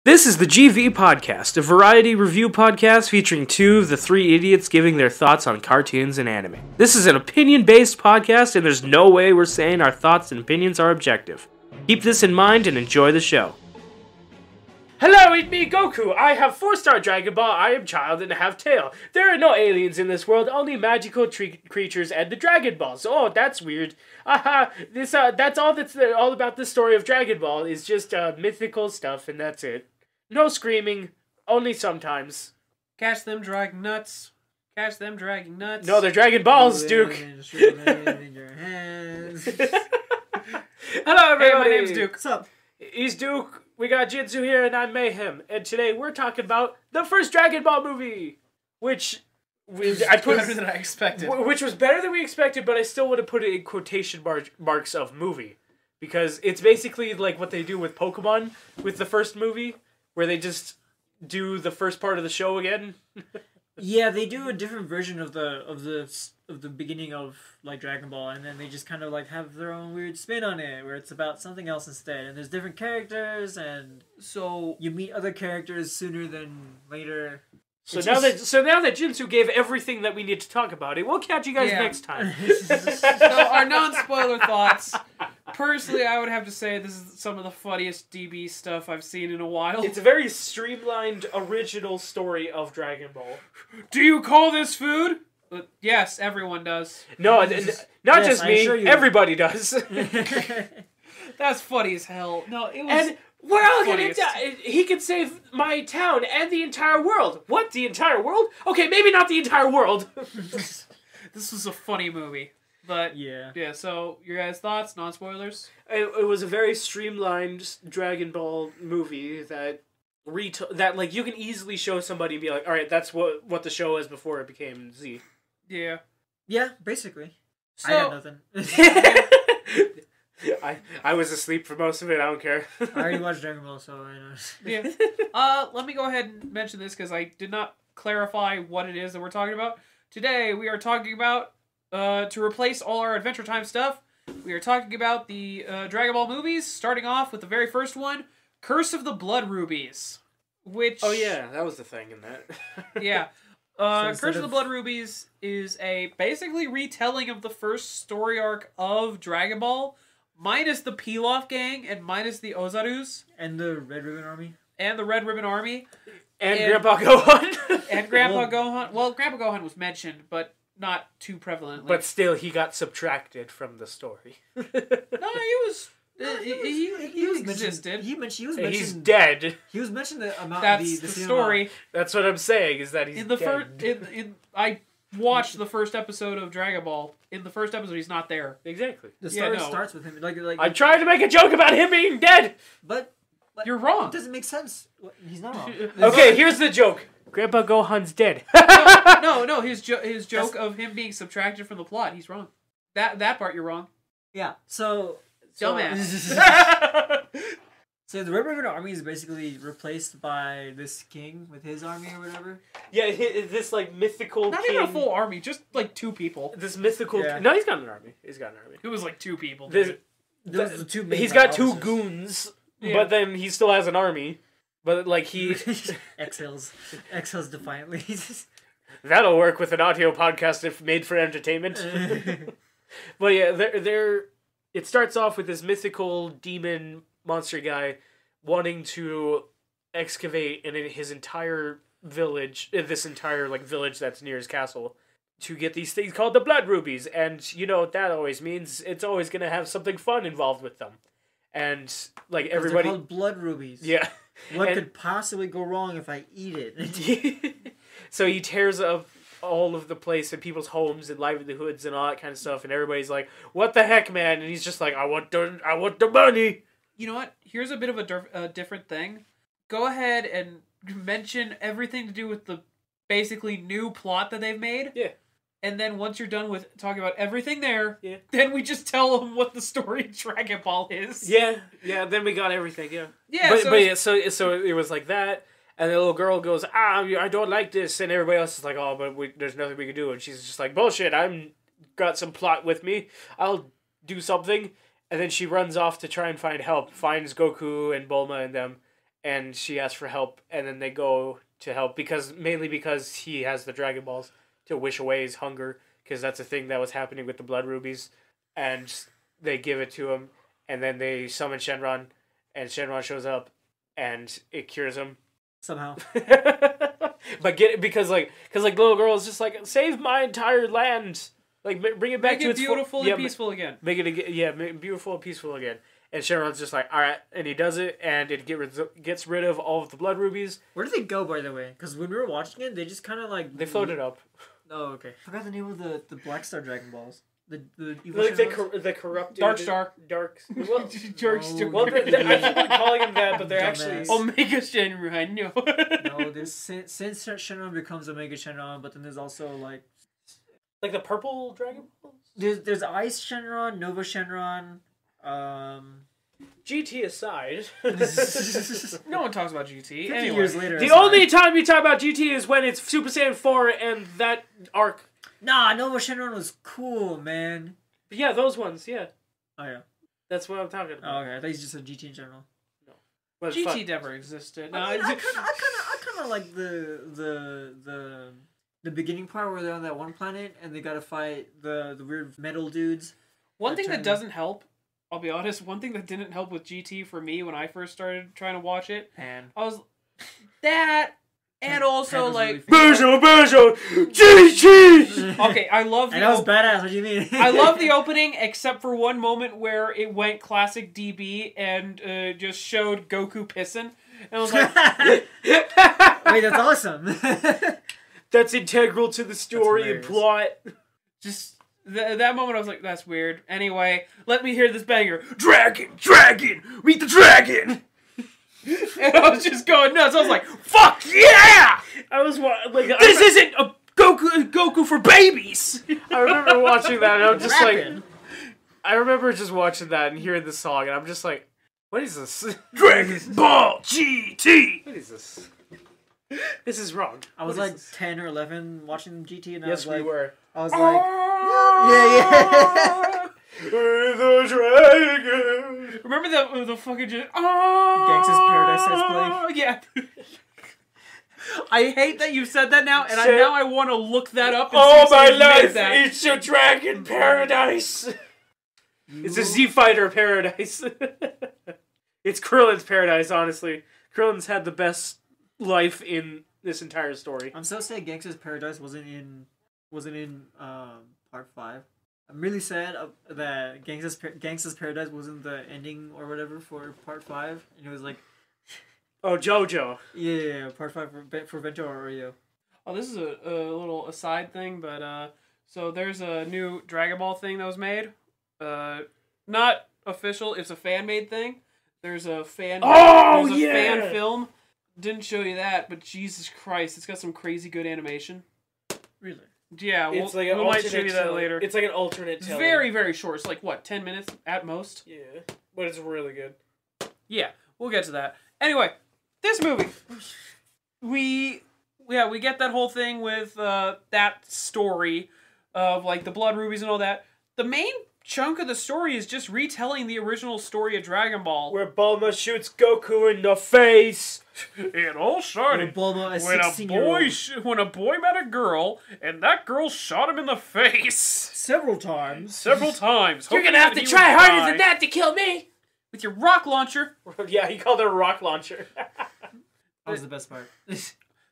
This is the GV Podcast, a variety review podcast featuring two of the three idiots giving their thoughts on cartoons and anime. This is an opinion-based podcast, and there's no way we're saying our thoughts and opinions are objective. Keep this in mind and enjoy the show. Hello, it's me, Goku. I have 4-star Dragon Ball, I am child and have tail. There are no aliens in this world, only magical creatures and the Dragon Balls. Oh, that's weird. That's all about the story of Dragon Ball, is just mythical stuff, and that's it. No screaming, only sometimes. Catch them dragging nuts. Catch them dragging nuts. No, they're Dragon Balls, Duke. in your hands. Hello, everybody. Hey, my name's Duke. What's up? He's Duke. We got Jinzu here, and I'm Mayhem. And today we're talking about the first Dragon Ball movie, which I put better than I expected. Which was better than we expected, but I still would have put it in quotation marks of movie, because it's basically like what they do with Pokemon with the first movie, where they just do the first part of the show again. Yeah, they do a different version of the beginning of like Dragon Ball, and then they just kind of like have their own weird spin on it, where it's about something else instead. And there's different characters, and So you meet other characters sooner than later. So now that Jinsu gave everything that we need to talk about it, we'll catch you guys next time. our non-spoiler thoughts. Personally, I would have to say this is some of the funniest DB stuff I've seen in a while. It's a very streamlined, original story of Dragon Ball. Do you call this food? Yes, everyone does. No, not Yes, just I me. assure you. Everybody does. That's funny as hell. No, it was. And we're all gonna funniest. die. He could save my town and the entire world. What? The entire world? Okay, maybe not the entire world. This was a funny movie. But, Yeah. so, your guys' thoughts, non-spoilers? It was a very streamlined Dragon Ball movie that like you can easily show somebody and be like, all right, that's what the show was before it became Z. Yeah. Yeah, basically. So, I got nothing. I was asleep for most of it. I don't care. I already watched Dragon Ball, so I know. yeah. Let me go ahead and mention this because I did not clarify what it is that we're talking about. Today, we are talking about, to replace all our Adventure Time stuff, we are talking about the Dragon Ball movies, starting off with the very first one, Curse of the Blood Rubies. Which... Oh yeah, that was the thing in that. Yeah. instead Curse of the of- Blood Rubies is a basically retelling of the first story arc of Dragon Ball, minus the Pilaf gang and minus the Ozarus And the Red Ribbon Army. and the Red Ribbon Army And Grandpa Gohan. and Grandpa Gohan. Well, Grandpa Gohan was mentioned, but not too prevalently. But still, he got subtracted from the story. no, he was. He was existed. He was He's mentioned. dead. He was mentioned about That's the the cinema. story. That's what I'm saying, is that he's In the dead. first, I watched the first episode of Dragon Ball. In the first episode, he's not there. Exactly. The Yeah, story no. starts with him like I'm trying to make a joke about him being dead! but You're wrong. it doesn't make sense. He's not wrong. Okay, here's the joke. Grandpa Gohan's dead. No. His joke of him being subtracted from the plot. He's wrong. That part you're wrong. Yeah. So Dumbass. So the Red Ribbon Army is basically replaced by this king with his army or whatever. Yeah, this like mythical Not king. even a full army, just like 2 people. This mythical... Yeah. No, he's got an army. He's got an army. It was like 2 people. This- Those are the two main He's got 2 officers. goons, Yeah. but then he still has an army. But like he... exhales defiantly. That'll work with an audio podcast if made for entertainment. But yeah, it starts off with this mythical demon monster guy wanting to excavate in his entire village, this entire like village that's near his castle, to get these things called the Blood Rubies. And you know what that always means? It's always going to have something fun involved with them. And like everybody... They're called Blood Rubies. Yeah. What And- could possibly go wrong if I eat it? So he tears up all of the place and people's homes and livelihoods and all that kind of stuff, and everybody's like, "What the heck, man?" And he's just like, "I want the money." You know what? Here's a bit of a different thing. Go ahead and mention everything to do with the basically new plot that they've made. Yeah. And then once you're done with talking about everything there, Yeah. then we just tell them what the story of Dragon Ball is. Yeah. Then we got everything. Yeah. Yeah. So it was like that, and the little girl goes, I don't like this," and everybody else is like, "Oh, but there's nothing we can do," and she's just like, "Bullshit! I'm got some plot with me. I'll do something." And then she runs off to try and find help, finds Goku and Bulma and them, and she asks for help, and then they go to help mainly because he has the Dragon Balls to wish away his hunger, because that's a thing that was happening with the Blood Rubies, and they give it to him, and then they summon Shenron, and Shenron shows up, and it cures him. Somehow. But because little girl is just like, save my entire land, like bring it back to its beautiful and peaceful again. Make it beautiful and peaceful again. And Shenron's just like, all right, and he does it, and it gets rid of all of the Blood Rubies. Where did they go, by the way? Because when we were watching it, they just kind of like they floated up. Oh, okay. I forgot the name of the Black Star Dragon Balls. The evil like the corrupted Dark. Well, Dark Star. Well, I keep on calling them that, but they're actually Omega Shenron. No, there's since Shenron becomes Omega Shenron, but then there's also like the purple Dragon Balls. There's Ice Shenron, Nova Shenron. GT aside, no one talks about GT. 50 years later, the only time you talk about GT is when it's Super Saiyan 4 and that arc. Nah, Nova Shenron was cool, man. Yeah, those ones, yeah. Oh, yeah. That's what I'm talking about. Oh, okay. I thought you just said GT in general. No. But GT never existed. No, I kind of like the beginning part where they're on that one planet and they gotta fight the weird metal dudes. One thing that doesn't help, I'll be honest, one thing that didn't help with GT for me when I first started trying to watch it, and I was that... And also, like... Bejo, GT! Okay, I love the... And that was badass, what do you mean? I love the opening, except for one moment where it went classic DB and just showed Goku pissing. And I was like... Wait, that's awesome. That's integral to the story and plot. Just... that moment I was like, that's weird. Anyway, let me hear this banger. Dragon! Meet the dragon! And I was just going nuts. I was like, "Fuck yeah!" I was like, "This isn't a Goku for babies." I remember watching that, and I'm just like, I remember just watching that and hearing the song, and I'm just like, "What is this?" Dragon Ball GT. What is this? This is wrong. I was like 10 or 11 watching GT, and yes, we were. I was like, yeah. The dragon. Remember the fucking just Gangsta's Paradise starts playing? Yeah. I hate that you said that now, and now I want to look that up. And oh my life, it's a dragon paradise. It's a Z Fighter paradise. It's Krillin's paradise, honestly. Krillin's had the best life in this entire story. I'm so sad Gangsta's Paradise wasn't in part 5. I'm really sad that Gangsta's Paradise wasn't the ending or whatever for part 5. And it was like, oh, JoJo. Yeah, part 5 for Vento or Oreo. Oh, this is a little aside thing, but so there's a new Dragon Ball thing that was made. Not official. It's a fan made thing. There's a fan. Oh, there's a fan film. Didn't show you that, but Jesus Christ, it's got some crazy good animation. Really? Yeah, we might show you that later. It's like an alternate telling. Very, very short. It's like, what, 10 minutes at most? Yeah, but it's really good. Yeah, we'll get to that. Anyway, this movie. We get that whole thing with that story of, like, the Blood Rubies and all that. The main chunk of the story is just retelling the original story of Dragon Ball. Where Bulma shoots Goku in the face. It all started when a boy met a girl, and that girl shot him in the face. Several times. You're gonna have to try harder than that to kill me. With your rock launcher. Yeah, he called it a rock launcher. That was the best part.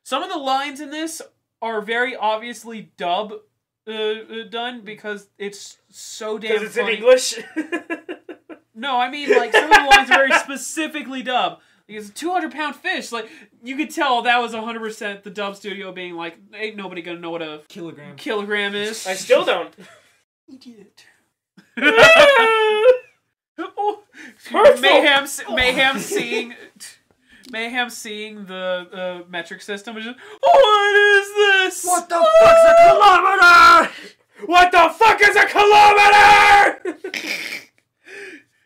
Some of the lines in this are very obviously done because it's so damn funny. Because it's in English? No, I mean, like, some of the lines are very specifically dubbed. Like, it's a 200-pound fish. Like, you could tell that was 100% the dub studio being like, ain't nobody gonna know what a kilogram is. I still don't. Idiot. Mayhem seeing the metric system is just, what is this? What the fuck's a kilometer? What the fuck is a kilometer?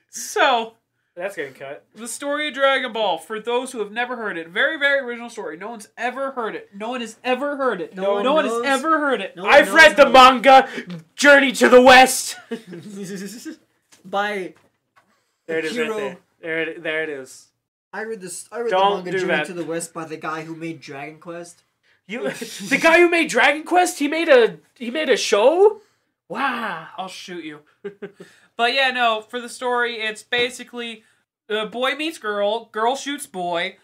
So, that's getting cut. The story of Dragon Ball, for those who have never heard it, very, very original story. No one's ever heard it. No one has ever heard it. No one has ever heard it. I've read the manga, Journey to the West. By there it is right there. There it is. I read the Don't manga do Journey that. to the West by the guy who made Dragon Quest. The guy who made Dragon Quest, he made a show? Wow. I'll shoot you. But yeah, no, for the story, it's basically boy meets girl, girl shoots boy,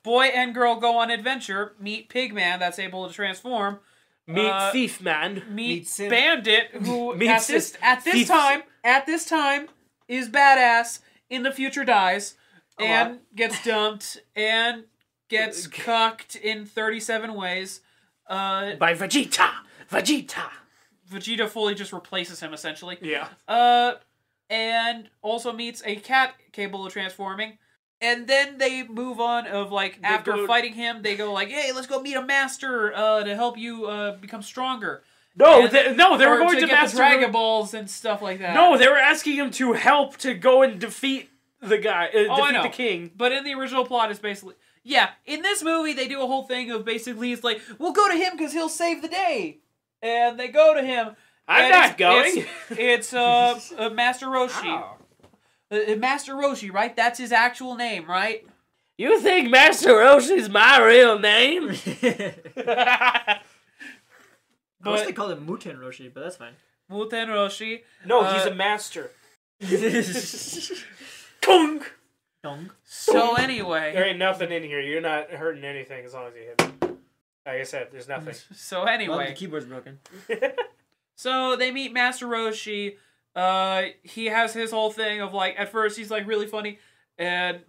boy and girl go on adventure, meet Pigman that's able to transform, Meet Thief Man. meet Sim. Bandit who Meet at this time is badass, in the future dies, and gets dumped, and gets cucked in 37 ways. By Vegeta. Vegeta fully just replaces him, essentially. Yeah. And also meets a cat capable of transforming. And then they move on of, like, after fighting him, they go like, hey, let's go meet a master to help you become stronger. No, And- they were going to get master the Dragon Balls and stuff like that. No, they were asking him to help to go and defeat the guy, I defeat know. the king. But in the original plot, it's basically... Yeah, in this movie, they do a whole thing of basically, it's like, we'll go to him because he'll save the day. And they go to him. I'm not going. It's Master Roshi. Master Roshi, right? That's his actual name, right? You think Master Roshi's my real name? I wish they called him Muten Roshi, but that's fine. Muten Roshi. No, he's a master. Kung! Dong. So anyway. There ain't nothing in here. You're not hurting anything as long as you hit me. Like I said, there's nothing. So Well, the anyway. keyboard's broken. So they meet Master Roshi. He has his whole thing of, like, at first he's, like, really funny. And,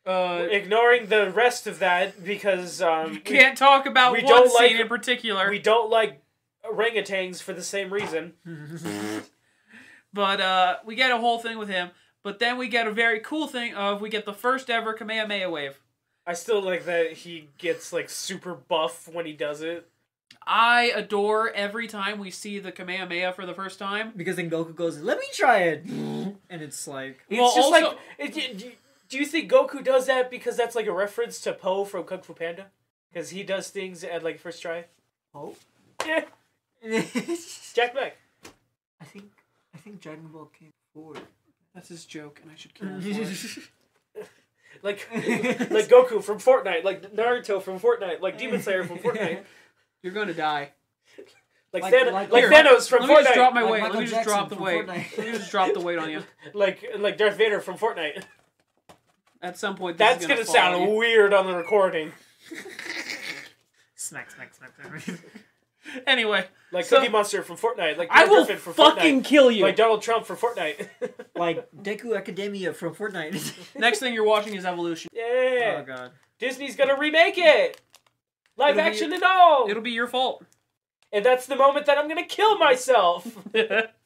Ignoring the rest of that because you can't talk about we one don't scene like- in particular. we don't like orangutans for the same reason. But we get a whole thing with him. But then we get a very cool thing of we get the first ever Kamehameha wave. I still like that he gets like super buff when he does it. I adore every time we see the Kamehameha for the first time. Because then Goku goes, let me try it! And it's like... It's Well, just also- do you think Goku does that because that's like a reference to Po from Kung Fu Panda? Because he does things at like first try. Oh? Yeah, Jack Black. I think Dragon Ball came forward. That's his joke, and I should kill him for it. Like Goku from Fortnite, like Naruto from Fortnite, like Demon Slayer from Fortnite, You're gonna die. like Like- Thanos from Let me just drop Fortnite, my Like weight. Michael Let me just Jackson drop the from weight. Fortnite. Let me just drop the weight on you. like Darth Vader from Fortnite. At some point, this That's is gonna fall on sound you. weird on the recording. Smack. Anyway, Like So- Cookie Monster from Fortnite, like I Peter will Griffin from fucking Fortnite, kill you. like Donald Trump from Fortnite. Like Deku Academia from Fortnite. Next thing you're watching is Evolution. Yeah, Oh god. Disney's gonna remake it, live It'll be- action and all. It'll be your fault. And that's the moment that I'm gonna kill myself.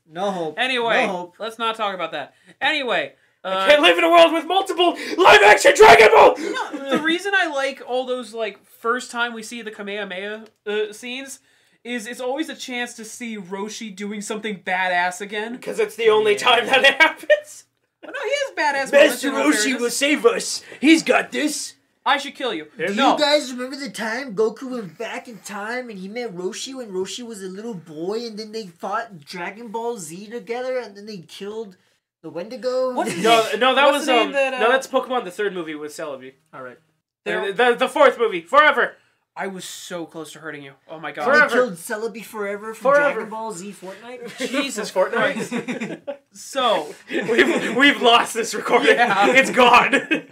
No hope. Anyway, No hope. let's not talk about that. Anyway, I can't live in a world with multiple live action Dragon Ball. the reason I like all those, like, first time we see the Kamehameha scenes is it's always a chance to see Roshi doing something badass again. Because it's the only time that it happens. Oh, no, he is badass. moments, in all fairness. save us. He's got this. I should kill you. Do No. you guys remember the time Goku went back in time and he met Roshi when Roshi was a little boy and then they fought Dragon Ball Z together and then they killed the Wendigo? What's No, that What's was the name that, no, that's Pokemon the third movie with Celebi. Alright. The fourth movie, Forever. I was so close to hurting you. Oh my god. They Forever. killed Celebi Forever from Forever. Dragon Ball Z Fortnite? Jesus Fortnite. Christ. So, We've lost this recording. Yeah. It's gone. What are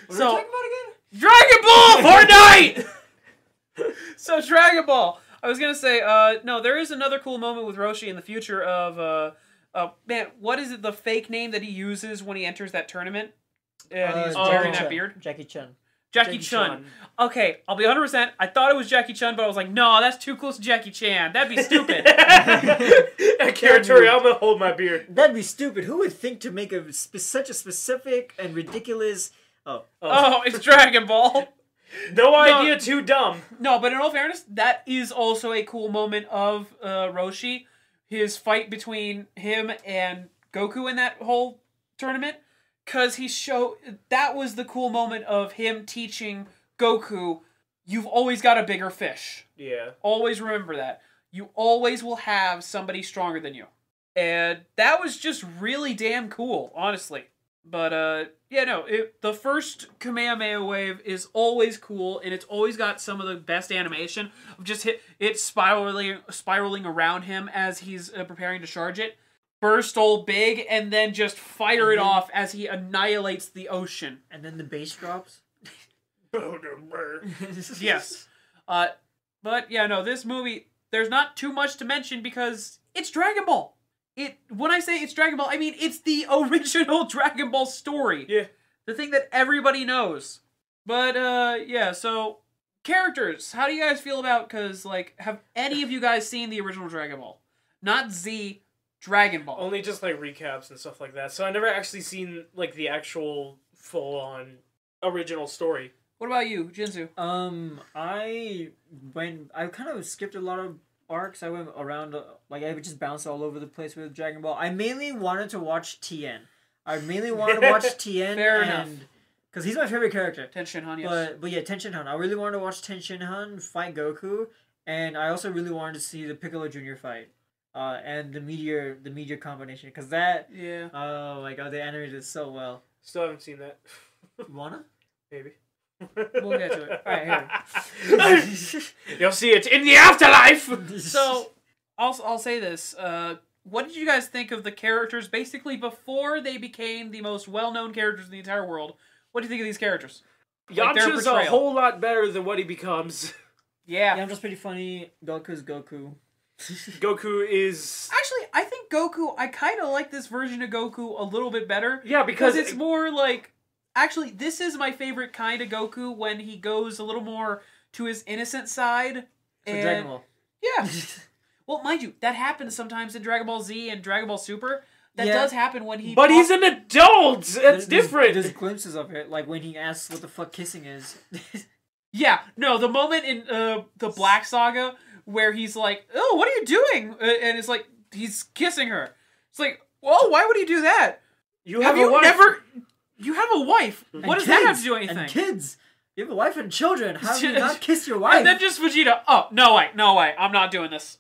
we So- talking about again? Dragon Ball! Fortnite. So, Dragon Ball. I was gonna say, no, there is another cool moment with Roshi in the future of, man, what is it, the fake name that he uses when he enters that tournament? And he's wearing that beard? Jackie Chan. Jackie Chun. Okay, I'll be 100%. I thought it was Jackie Chun, but I was like, no, that's too close to Jackie Chan. That'd be stupid. Akira Toriyama, hold my beard. That'd be stupid. Who would think to make such a specific and ridiculous... Oh, it's Dragon Ball. No idea, too dumb. No, but in all fairness, that is also a cool moment of Roshi. His fight between him and Goku in that whole tournament. Because that was the cool moment of him teaching Goku, you've always got a bigger fish. Yeah. Always remember that. You always will have somebody stronger than you. And that was just really damn cool, honestly. But yeah, no, the first Kamehameha wave is always cool, and it's always got some of the best animation of just it spiraling around him as he's preparing to charge it, burst all big, and then just fire it off as he annihilates the ocean. And then the bass drops. Yes. But yeah, no, this movie, there's not too much to mention because it's Dragon Ball. When I say it's Dragon Ball, I mean it's the original Dragon Ball story. Yeah. The thing that everybody knows. But, yeah, so, characters. How do you guys feel about, because, like, have any of you guys seen the original Dragon Ball? Not Z, Dragon Ball. Only just, like, recaps and stuff like that. So I never actually seen, like, the actual full-on original story. What about you, Jinzu? I kind of skipped a lot of arcs. I went around, I would just bounce all over the place with Dragon Ball. I mainly wanted to watch Tien. Fair enough. Because he's my favorite character. Ten Shinhan, yes. But yeah, Ten Shinhan. I really wanted to watch Ten Shinhan fight Goku, and I also really wanted to see the Piccolo Jr. fight. And the meteor combination. Because that... Yeah. Oh my god, they animated it so well. Still haven't seen that. You wanna? Maybe. We'll get to it. Alright, here. You'll see it in the afterlife! So, I'll say this. What did you guys think of the characters basically before they became the most well-known characters in the entire world? What do you think of these characters? Yamcha's a whole lot better than what he becomes. Yeah. Yamcha's pretty funny. Goku's Goku. Goku is... Actually, I think Goku, I kind of like this version of Goku a little bit better. Yeah, because it's more like... Actually, this is my favorite kind of Goku when he goes a little more to his innocent side. So Dragon Ball. Yeah. Well, mind you, that happens sometimes in Dragon Ball Z and Dragon Ball Super. That Yeah. does happen when he... But he's an adult! That's different! There's glimpses of it, like when he asks what the fuck kissing is. Yeah, no, the moment in the Black Saga where he's like, "Oh, what are you doing?" And it's like, he's kissing her. It's like, whoa, why would he do that? You have a wife. You have a wife. And What does kids, that have to do with anything? And kids! You have a wife and children. How do you not kiss your wife? And then just Vegeta, oh, no way, I'm not doing this.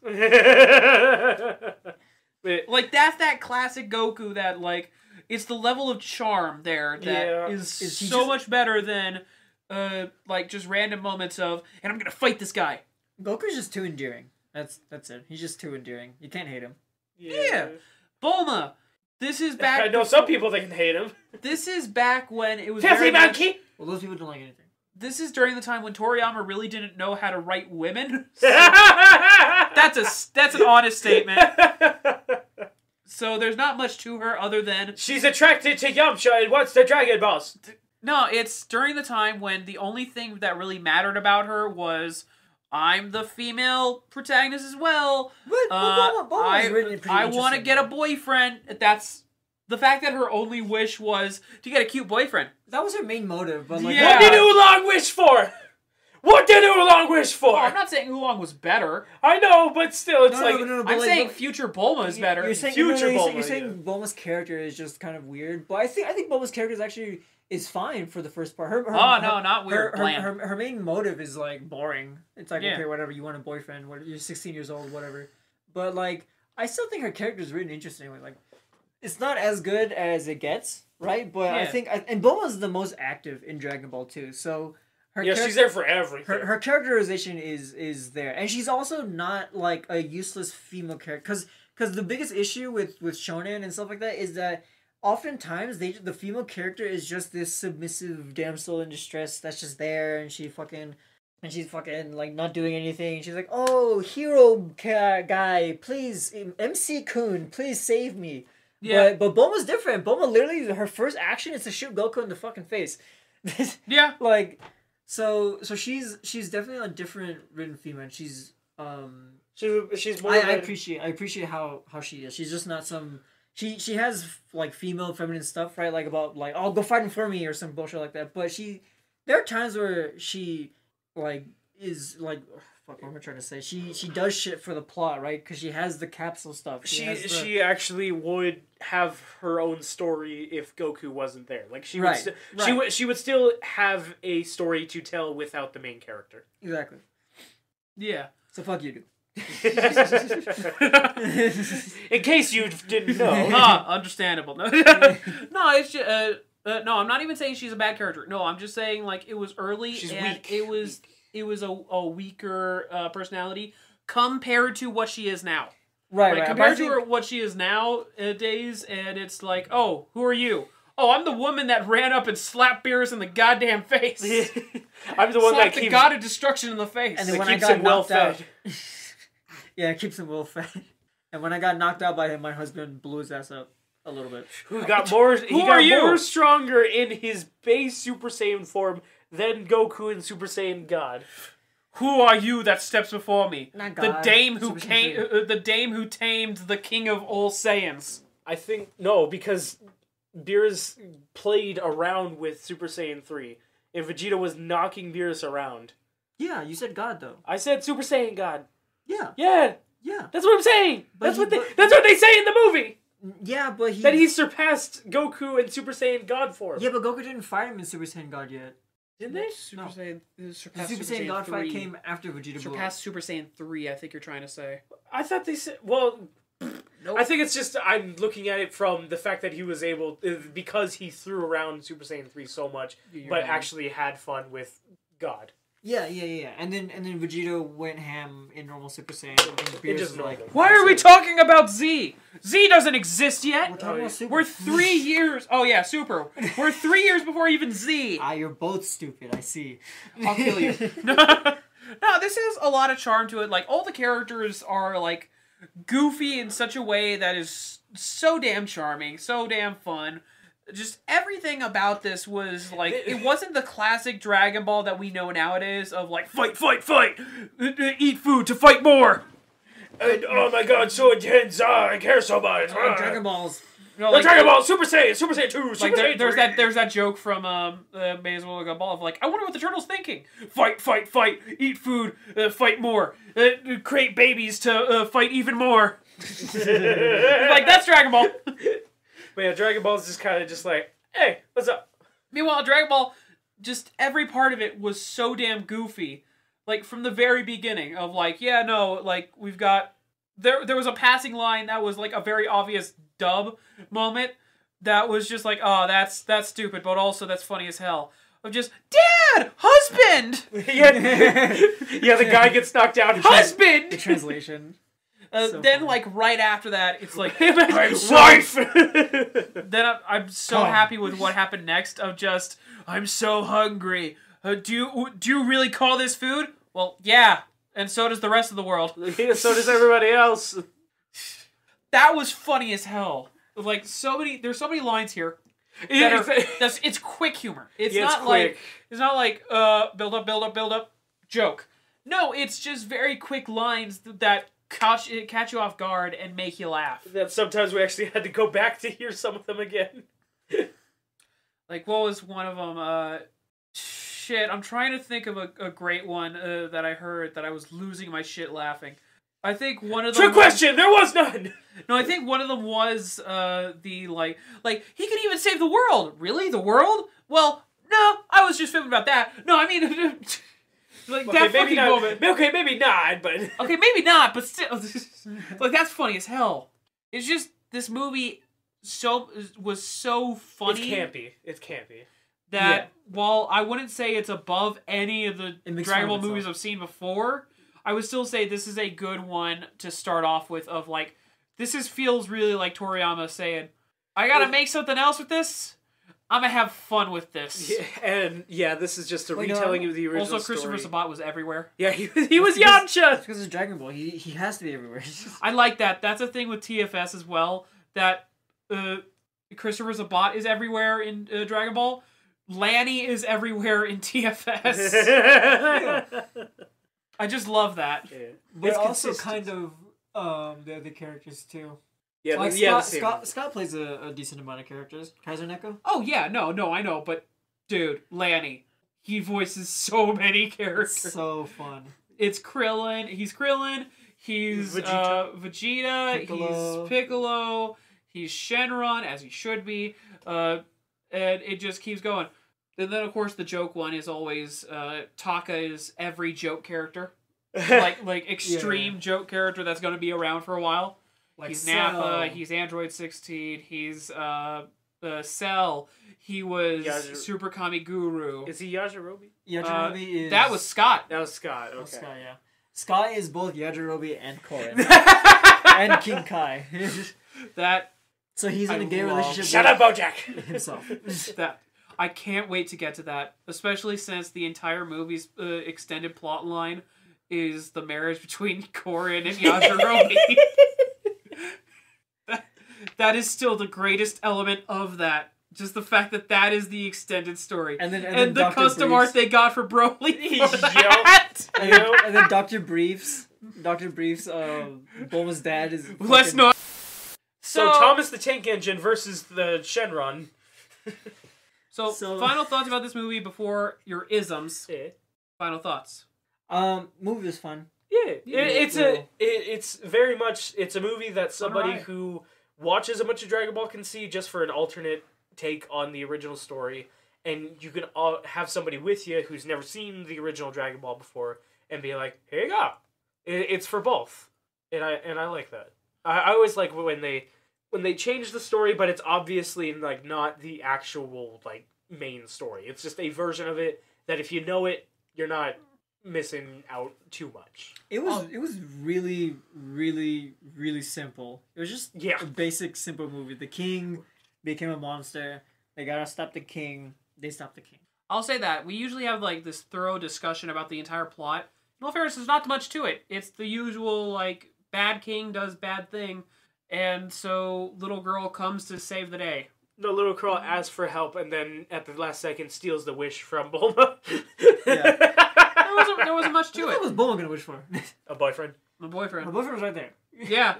Like, that's that classic Goku that, like, it's the level of charm there that is so much better than, like, just random moments of, and I'm gonna fight this guy. Goku's just too endearing. That's it. He's just too endearing. You can't hate him. Yeah. Bulma. This is back... I know some people that can hate him. This is back when it was Filthy monkey! Well, those people don't like anything. This is during the time when Toriyama really didn't know how to write women. So that's an honest statement. So there's not much to her other than... She's attracted to Yamcha and wants the Dragon Balls. No, it's during the time when the only thing that really mattered about her was... I'm the female protagonist as well. But I want to get a boyfriend. That's the fact that her only wish was to get a cute boyfriend. That was her main motive. But like, Yeah. What did Oolong wish for? What did Oolong wish for? Well, I'm not saying Oolong was better. I know, but still, it's I'm saying future Bulma is better. You're saying Bulma's character is just kind of weird, but I think Bulma's character is actually fine for the first part. Not weird. Her main motive is like boring. It's like, okay, whatever, you want a boyfriend, you're 16 years old, whatever. But like, I still think her character is written interestingly. Like, it's not as good as it gets, right? But I think, and Bulma's the most active in Dragon Ball too, so. She's there for everything. Her characterization is there, and she's also not like a useless female character. Because the biggest issue with shonen and stuff like that is that oftentimes the female character is just this submissive damsel in distress that's just there, and she's fucking like not doing anything. She's like, oh, hero guy, please, MC-kun, please save me. Yeah. But Bulma's different. Bulma literally, her first action is to shoot Goku in the fucking face. Yeah. Like. So she's definitely a different written female. She's more. I appreciate how she is. She's just not some. She has like female feminine stuff, right? Like about like, oh, go fighting for me or some bullshit like that. But there are times where she like is like, fuck, what am I trying to say? She does shit for the plot, right? Because she has the capsule stuff. She actually would have her own story if Goku wasn't there. Like she would still have a story to tell without the main character. Exactly. Yeah. So fuck you, dude. In case you didn't know. Understandable. No, it's just, no, I'm not even saying she's a bad character. No, I'm just saying, like, it was early She's and weak. it was a weaker personality compared to what she is now. Right, Like, compared to what she is nowadays, and it's like, oh, who are you? Oh, I'm the woman that ran up and slapped Beerus in the goddamn face. I'm the one that Slapped the keeps... god of destruction in the face. And then when keeps I got him well knocked out, fed. yeah, it keeps him well fed. And when I got knocked out by him, my husband blew his ass up a little bit. He got more stronger in his base Super Saiyan form than Goku in Super Saiyan God. Who are you that steps before me? Not The God. dame who Super came, Saiyan the dame who tamed the king of all Saiyans. I think... No, because Beerus played around with Super Saiyan 3. And Vegeta was knocking Beerus around. Yeah, you said God though. I said Super Saiyan God. Yeah, Yeah, yeah, that's what I'm saying. But That's he- that's what they say in the movie. yeah. But he That he surpassed Goku in Super Saiyan God form. Yeah, but Goku didn't fight him in Super Saiyan God yet. Didn't they? Super No. Saiyan, The surpassed Super Saiyan God 3. fight came after Vegeta blew up. Surpassed Super Saiyan 3, I think you're trying to say. I thought they said... Well, Nope. I think it's just... I'm looking at it from the fact that he was able... Because he threw around Super Saiyan 3 so much, but actually had fun with God. Yeah. And then Vegeta went ham in normal Super Saiyan. And Beerus just was like, normal. Why are we talking about Z? Z doesn't exist We're yet. talking about Super. We're 3 years... Oh, yeah, Super. We're 3 years before even Z. You're both stupid. I see. I'll kill you. No, this has a lot of charm to it. Like, all the characters are, like, goofy in such a way that is so damn charming, so damn fun. Just everything about this was, like, it wasn't the classic Dragon Ball that we know nowadays of, like, fight, fight, fight! Eat food to fight more! And, oh my god, so intense! I care so much! Dragon Balls. No, Like, Dragon Ball, Super Saiyan 2, Super like Saiyan 3! there's that joke from Maze Willow Ball of like, I wonder what the turtle's thinking. Fight, fight, fight, eat food, fight more, create babies to fight even more. Like, that's Dragon Ball. But yeah, Dragon Ball is just kind of just like, hey, what's up? Meanwhile, Dragon Ball, just every part of it was so damn goofy. Like, from the very beginning of like, yeah, no, like, we've got... There was a passing line that was like a very obvious dub moment that was just like, oh, that's stupid, but also that's funny as hell. Of just, Dad! Husband! Yeah, the guy gets knocked out. Husband! The translation. So then, funny. like, right after that, it's like, Wife! then I'm so happy with what happened next of just, I'm so hungry. Do you really call this food? Well, yeah. And so does the rest of the world. Yeah, so does everybody else. That was funny as hell. Like, there's so many lines here. It's quick humor. It's not quick. Like build up, joke. No, it's just very quick lines that catch you off guard and make you laugh. That sometimes we actually had to go back to hear some of them again. Like, what was one of them? Shit, I'm trying to think of a great one that I heard that I was losing my shit laughing. I think one of them... Trick question! There was none! No, I think one of them was the, like, he could even save the world! Really? The world? Well, no, I was just fibbing about that. No, I mean... like, Okay, that fucking not, moment... Okay, maybe not, but... Okay, maybe not, but still... like, that's funny as hell. It's just, this movie was so funny... It's campy. That while I wouldn't say it's above any of the Dragon Ball movies I've seen before, I would still say this is a good one to start off with of like, feels really like Toriyama saying, I gotta make something else with this. I'm gonna have fun with this. Yeah, and this is just a retelling of the original Also, Christopher story. Sabat was everywhere. Yeah, he was Yamcha! Because it's Dragon Ball. He has to be everywhere. I like that. That's a thing with TFS as well, that Christopher Sabat is everywhere in Dragon Ball. Lanny is everywhere in TFS. I just love that. Yeah. But It's also consistent. kind of the other characters too. Yeah, Like the Scott plays a decent amount of characters. Kaiser Neko? Oh yeah, no, I know, but dude, Lanny, he voices so many characters. So fun. It's Krillin. He's Krillin. He's Vegeta. Piccolo. He's Piccolo. He's Shenron, as he should be. And it just keeps going. And then, of course, the joke one is always Taka is every joke character. like extreme joke character that's going to be around for a while. Like He's Cell. Nappa. He's Android 16. He's Cell. He was Super Kami Guru. Is he Yajirobe? Yajirobe is... That was Scott. That was Scott. Okay. Scott, yeah. Scott is both Yajirobe and Korin. And King Kai. That... So he's in a gay relationship Shut up, Bojack! himself. That I can't wait to get to that, especially since the entire movie's extended plot line is the marriage between Korin and Yajirobe. that is still the greatest element of that. Just the fact that is the extended story. And then the Dr. custom Briefs. art they got for Broly for that. And then Dr. Briefs, Bulma's dad is... Let's not... So Thomas the Tank Engine versus the Shenron. So, final thoughts about this movie before your isms. Yeah. Final thoughts. Movie was fun. Yeah, it's very much a movie that somebody who watches a bunch of Dragon Ball can see just for an alternate take on the original story, and you can have somebody with you who's never seen the original Dragon Ball before and be like, here you go. It's for both, and I like that. I always like when they change the story, but it's obviously like not the actual like main story. It's just a version of it that if you know it, you're not missing out too much. It was really, really, really simple. It was just a basic, simple movie. The king became a monster. They gotta stop the king. They stopped the king. I'll say that. We usually have like this thorough discussion about the entire plot. In all fairness, there's not much to it. It's the usual like bad king does bad thing, and so little girl comes to save the day. The little girl asks for help and then at the last second steals the wish from Bulma. There wasn't much to it. What was Bulma gonna wish for? A boyfriend. My boyfriend. My boyfriend was right there. Yeah.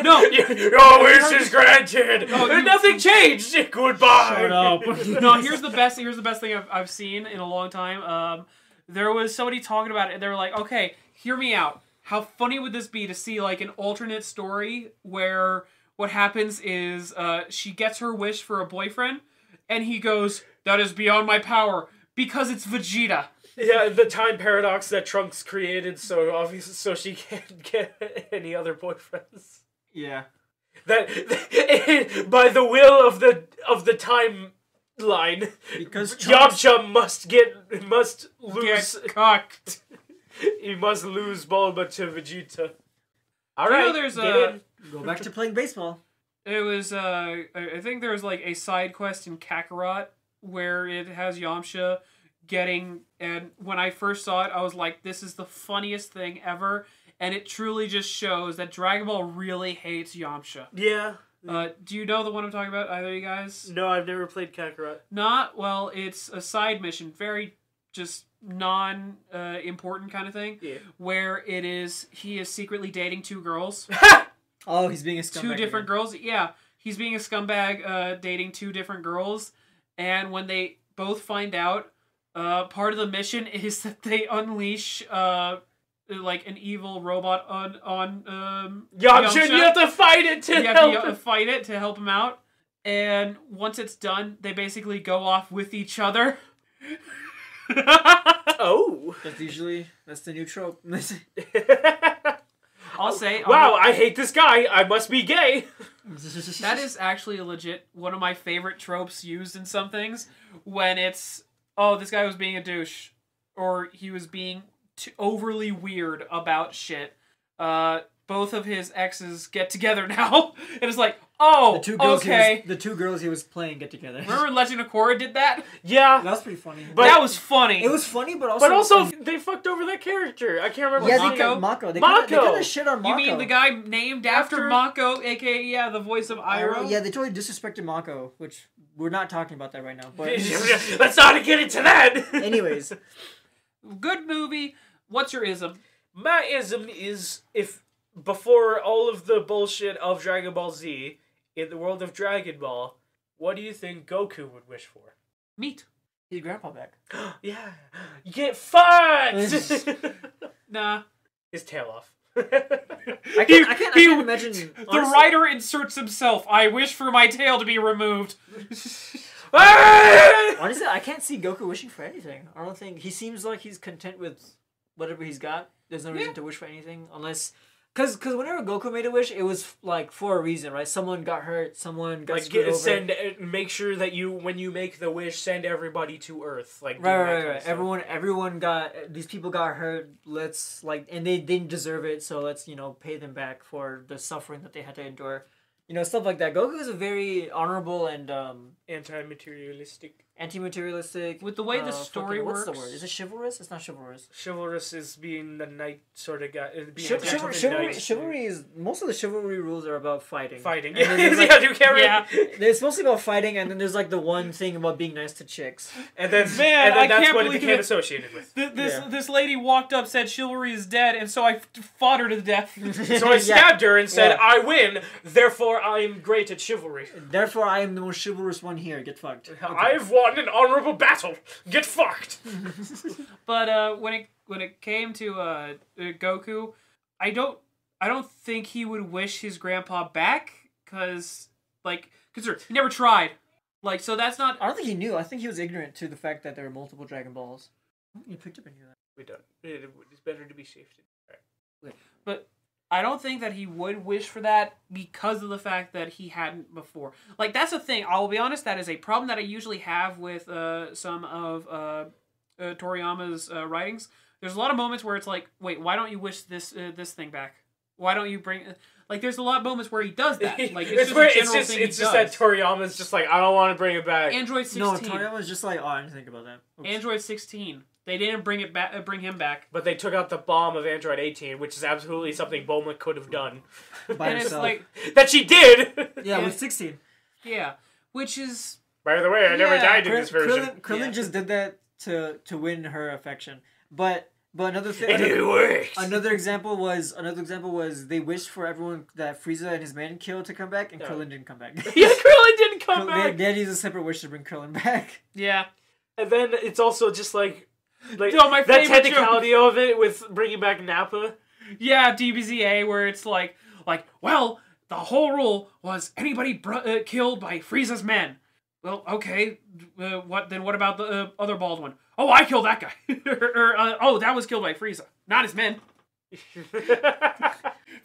No. Your wish is granted. Nothing changed. Goodbye. Shut up. No, here's the best thing I've seen in a long time. There was somebody talking about it, and they were like, okay, hear me out. How funny would this be to see like an alternate story where what happens is she gets her wish for a boyfriend, and he goes, that is beyond my power, because it's Vegeta. Yeah, the time paradox that Trunks created, so obviously, so she can't get any other boyfriends. Yeah. That by the will of the timeline, because Yamcha must lose. Get cocked. He must lose Bulma to Vegeta. All right. Go back to playing baseball. It was I think there was like a side quest in Kakarot where it has Yamcha getting, and when I first saw it, I was like, this is the funniest thing ever, and it truly just shows that Dragon Ball really hates Yamcha. Yeah. Do you know the one I'm talking about, either of you guys? No, I've never played Kakarot. Well, it's a side mission, very just non-important kind of thing, where he is secretly dating two girls. Oh, he's being a scumbag. Two different girls, yeah. He's being a scumbag dating two different girls, and when they both find out, part of the mission is that they unleash like an evil robot on Yamcha. You have to fight it to help him out. And once it's done, they basically go off with each other. Oh, that's the new trope. I'll say, wow, I hate this guy. I must be gay. That is actually legit one of my favorite tropes used in some things, when it's, oh, this guy was being a douche, or he was being overly weird about shit. Both of his exes get together now, and it's like, oh, okay. The two girls he was playing get together. Remember Legend of Korra did that? Yeah. That was pretty funny. But that was funny. It was funny, but also they fucked over that character. I can't remember. Yeah, Mako. They kind of shit on Mako. You mean the guy named after Mako, aka the voice of Iroh? Yeah, they totally disrespected Mako, which we're not talking about that right now. But let's not get into that. Anyways, good movie. What's your ism? My ism is, if before all of the bullshit of Dragon Ball Z, in the world of Dragon Ball, what do you think Goku would wish for? Meat. His grandpa back. Yeah. You get fucked! Nah. His tail off. I can't imagine. The writer inserts himself. I wish for my tail to be removed. Honestly, I can't see Goku wishing for anything. I don't think he seems like he's content with whatever he's got. There's no reason to wish for anything unless. Cause whenever Goku made a wish, it was like for a reason, right? Someone got hurt, someone got screwed over. Make sure that when you make the wish, send everybody to Earth. Like right. Everyone got these people got hurt. Let's and they didn't deserve it, so let's pay them back for the suffering that they had to endure. Stuff like that. Goku is a very honorable and anti-materialistic. With the way the story works. What's the word? Is it chivalrous? It's not chivalrous. Chivalrous is being the knight sort of guy. Chivalry is... Most of the chivalry rules are about fighting. Yeah, it's mostly about fighting, and then there's the one thing about being nice to chicks. And then, that's what it became associated with. This lady walked up, said chivalry is dead, and so I fought her to death. So I stabbed her and said, I win, therefore I am great at chivalry. Therefore I am the most chivalrous one here. Get fucked. Okay. I've won an honorable battle. Get fucked. But when it came to Goku, I don't think he would wish his grandpa back because he never tried. So that's not. I don't think he knew. I think he was ignorant to the fact that there were multiple Dragon Balls. You picked up any of that? We don't. It's better to be safe. Right. But I don't think that he would wish for that because of the fact that he hadn't before. That's the thing. I'll be honest, that is a problem that I usually have with some of Toriyama's writings. There's a lot of moments where it's like, wait, why don't you wish this thing back? Why don't you bring... there's a lot of moments where he does that. It's just that Toriyama's just like, I don't want to bring it back. Android 16. No, Toriyama's just like, I didn't think about that. Oops. Android 16. They didn't bring him back. But they took out the bomb of Android 18, which is absolutely something Bulma could have done. By herself. That she did! Yeah, with 16. Yeah. Which is... By the way, I never died in this version. Krillin just did that to win her affection. But another thing... And it worked! Another example was they wished for everyone that Frieza and his man killed to come back, and Krillin didn't come back. Yeah, Krillin didn't come back! They had to use a separate wish to bring Krillin back. Yeah. And then it's also just my that technicality of it with bringing back Nappa. Yeah, DBZA, where it's well, the whole rule was anybody killed by Frieza's men. Well, okay, what about the other bald one? Oh, I killed that guy. That was killed by Frieza, not his men.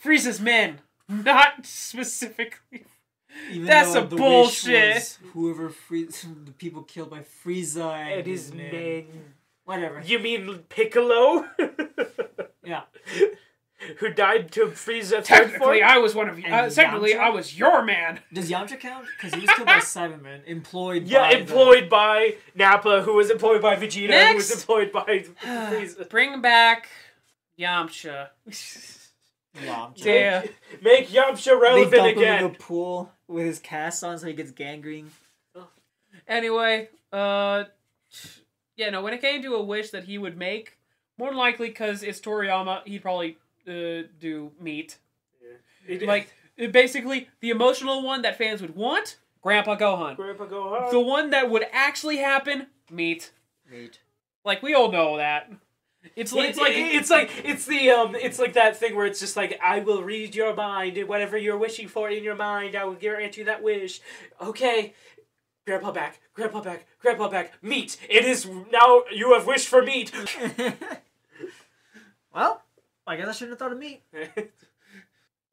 Frieza's men, not specifically. Even that's a bullshit. Whoever the people killed by Frieza and his men. Whatever. You mean Piccolo? Yeah. Who died to Frieza? Technically, I was one of you. Technically, I was your man. Does Yamcha count? Because he was killed by Cyberman, employed by Nappa, who was employed by Vegeta, who was employed by Frieza. Bring back Yamcha. Yeah. Make Yamcha relevant they dump again. Him in a pool with his cast on so he gets gangrene. Anyway, when it came to a wish that he would make, more than likely, because it's Toriyama, he'd probably do meat. Yeah. Basically, the emotional one that fans would want, Grandpa Gohan. The one that would actually happen, meat. We all know that. It's like that thing where it's just like, I will read your mind, and whatever you're wishing for in your mind, I will grant you that wish. Okay. Grandpa back, meat! It is now you have wished for meat! Well, I guess I shouldn't have thought of meat.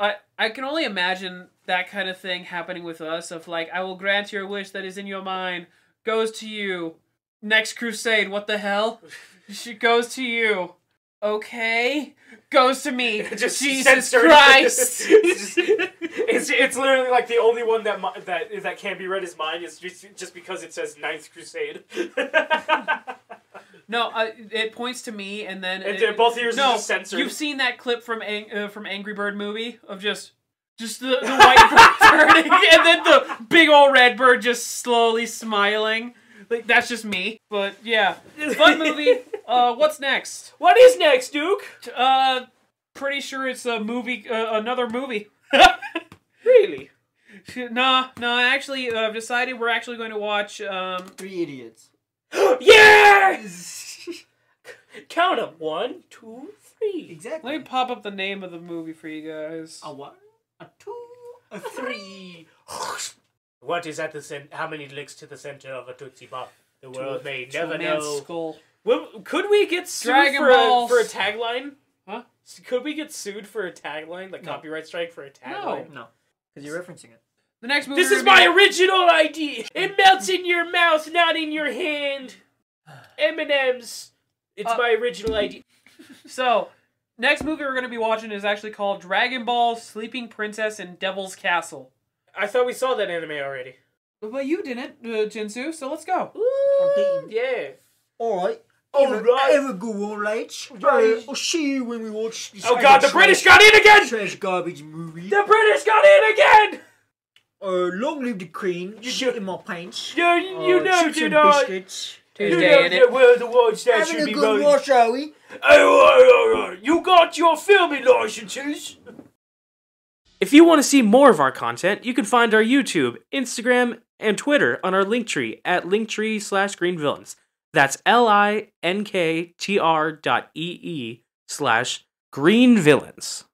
I can only imagine that kind of thing happening with us, of I will grant your wish that is in your mind, goes to you. Next crusade, what the hell? She goes to you. Okay. Goes to me. Just Jesus Christ! It's literally the only one that can't be read as mine is just because it says Ninth Crusade. No, it points to me, and then both of yours are just censored. You've seen that clip from Angry Bird movie of just the white bird turning, and then the big old red bird just slowly smiling. That's just me. But yeah, fun movie. What's next? What is next, Duke? Pretty sure it's a movie. Another movie. Really? No. Actually, I've decided we're actually going to watch. 3 Idiots. Yes! Count them. 1, 2, 3. Exactly. Let me pop up the name of the movie for you guys. A 1, a 2, a 3. What is at the center? How many links to the center of a Tootsie Pop? The world may never know. Skull. Well, could we get sued for a tagline? Huh? Could we get sued for a tagline? Like copyright strike for a tagline? No. Because you're referencing it. The next movie. This is my original idea. It melts in your mouth, not in your hand. M&M's. It's my original idea. So, next movie we're going to be watching is actually called Dragon Ball Sleeping Princess and Devil's Castle. I thought we saw that anime already. But you didn't, Jinsu, so let's go. Ooh, yeah. Alright. Alright. Ever go on, lads. I'll see you when we watch this. Oh god, the British got in again! Trash garbage movie. The British got in again! Long live the Queen. You're shit in my pants. You know, chips you and know. biscuits. Tuesday in it. We're the ones that Having should a be good voting. watch, are we? Oh, you got your filming licenses? If you want to see more of our content, you can find our YouTube, Instagram, and Twitter on our linktree at linktr.ee/greenvillains. That's linktr.ee/greenvillains.